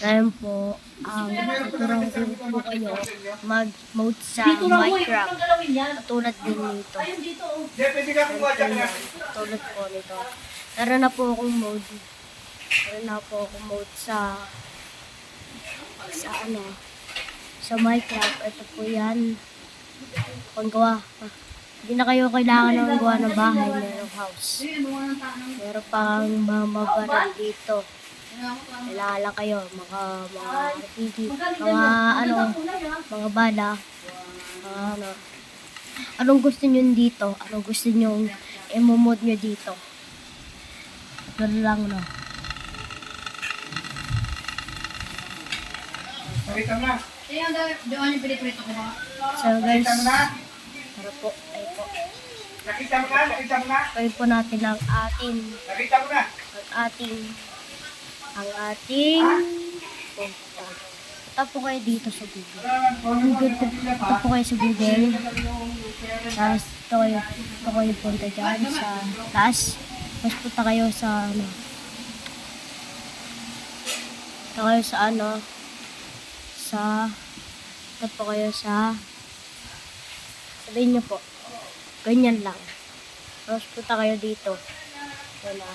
Ngayon po, tuturuan ko po kayo mag-mode sa Minecraft. Tulad din nito. Tulad po nito. Meron na po akong mode. Meron na po akong mode sa Minecraft. Ito po yan. Panggawa. Hindi na kayo kailangan ng gawa ng bahay. Merong house. Meron pang mamabaran dito. Kailangan lang kayo, mga RPG, mga bala, anong gusto nyo dito, anong gusto nyo i-mod nyo dito. Ito lang, no. So guys, para po, ay po. Gawin po natin ang ating punta. Punta po kayo dito sa Google. Punta po kayo sa Google. Tapos ito kayo punta dyan sa taas. Tapos punta kayo sa punta po kayo sa sabihin nyo po. Ganyan lang. Tapos punta kayo dito. Wala.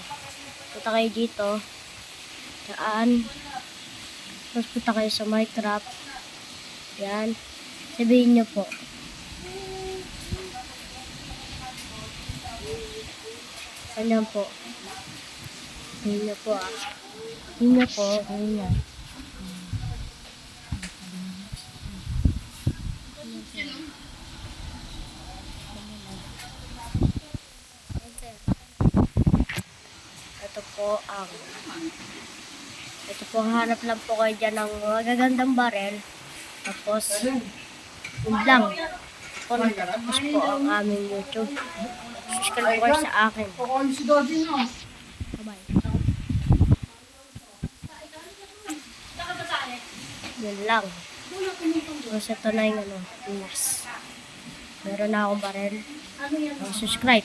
Punta kayo dito. Saan? Tapos punta kayo sa Minecraft. Yan. Sabihin nyo po. Ayan po. Sabihin nyo po Sabihin nyo po. Ayan. Ito po, hanap lang po kayo dyan ng magagandang barel. Tapos, yun lang. Tapos po ang aming YouTube. Subscribe po kayo sa akin. Bye-bye. Yun lang. Tapos ito na yung pinas. Meron na akong barel. Subscribe.